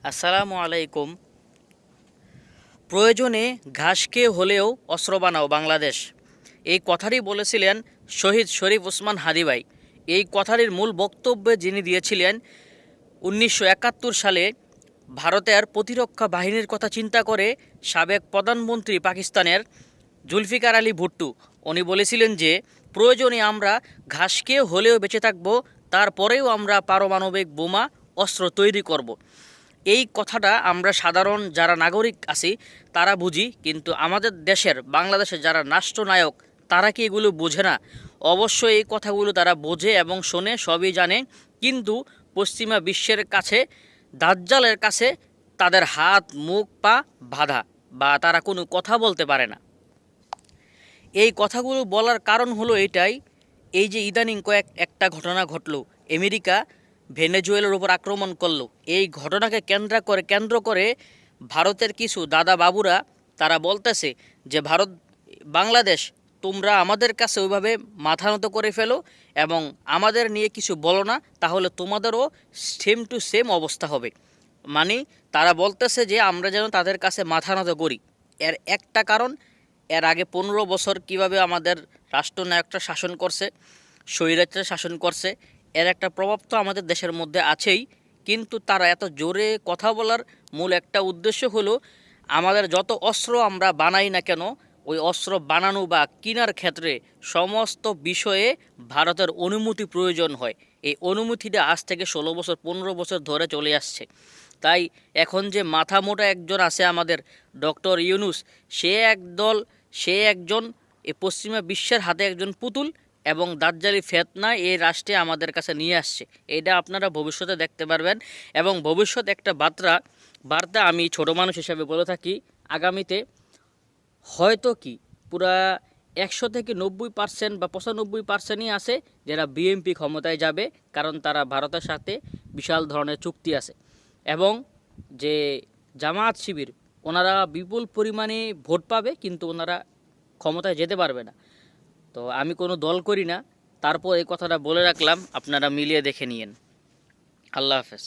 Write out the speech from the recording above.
আসসালামু আলাইকুম। প্রয়োজনে ঘাস খেয়ে হলেও অস্ত্র বানাও বাংলাদেশ, এই কথাটি বলেছিলেন শহীদ শরীফ ওসমান হাদী ভাই। এই কথাটির মূল বক্তব্যে যিনি দিয়েছিলেন 1971 সালে ভারতের প্রতিরক্ষা বাহিনীর কথা চিন্তা করে সাবেক প্রধানমন্ত্রী পাকিস্তানের জুলফিকার আলী ভুট্টো উনি বলেছিলেন যে প্রয়োজনে আমরা ঘাস খেয়ে হলেও বেঁচে থাকব, তারপরেও আমরা পারমাণবিক বোমা অস্ত্র তৈরি করব। এই কথাটা আমরা সাধারণ যারা নাগরিক আছি তারা বুঝি, কিন্তু আমাদের দেশের বাংলাদেশের যারা রাষ্ট্রনায়ক তারা কি এগুলো বোঝে না? অবশ্যই এই কথাগুলো তারা বোঝে এবং শোনে, সবই জানে, কিন্তু পশ্চিমা বিশ্বের কাছে, দাজ্জালের কাছে তাদের হাত মুখ পা বাঁধা, বা তারা কোনো কথা বলতে পারে না। এই কথাগুলো বলার কারণ হলো এটাই, এই যে ইদানিং একটা ঘটনা ঘটলো, আমেরিকা ভেনেজুয়েলার উপর আক্রমণ করলো। এই ঘটনাকে কেন্দ্র করে ভারতের কিছু দাদা বাবুরা তারা বলতেছে যে বাংলাদেশ, তোমরা আমাদের কাছে ওইভাবে মাথা নত করে ফেলো এবং আমাদের নিয়ে কিছু বলো না, তাহলে তোমাদেরও সেম টু সেম অবস্থা হবে। মানে তারা বলতেছে যে আমরা যেন তাদের কাছে মাথা নত করি। এর একটা কারণ, এর আগে 15 বছর কিভাবে আমাদের রাষ্ট্রনায়করা শাসন করছে, স্বৈরাচার শাসন করছে, এর একটা প্রভাব তো আমাদের দেশের মধ্যে আছেই। কিন্তু তারা এত জোরে কথা বলার মূল একটা উদ্দেশ্য হলো আমাদের যত অস্ত্র আমরা বানাই না কেন, ওই অস্ত্র বানানো বা কেনার ক্ষেত্রে সমস্ত বিষয়ে ভারতের অনুমতি প্রয়োজন হয়। এই অনুমতিটা আজ থেকে 16 বছর 15 বছর ধরে চলে আসছে। তাই এখন যে মাথা মোটা একজন আছে আমাদের ডক্টর ইউনুস, সে একজন এই পশ্চিমা বিশ্বের হাতে একজন পুতুল এবং দাজ্জালি ফেতনা এই রাষ্ট্রে আমাদের কাছে নিয়ে আসছে। এটা আপনারা ভবিষ্যতে দেখতে পারবেন। এবং ভবিষ্যৎ একটা বার্তা আমি ছোট মানুষ হিসাবে বলে থাকি, আগামীতে হয়তো কি পুরা 100 থেকে 90% বা 95%ই আছে যারা বিএনপি ক্ষমতায় যাবে, কারণ তারা ভারতের সাথে বিশাল ধরনের চুক্তি আছে। এবং যে জামায়াত শিবির, ওনারা বিপুল পরিমাণে ভোট পাবে কিন্তু ওনারা ক্ষমতায় যেতে পারবে না। তো আমি কোনো দল করি না, তারপর এই কথাটা বলে রাখলাম, আপনারা মিলিয়ে দেখে নিয়েন। আল্লাহ হাফেজ।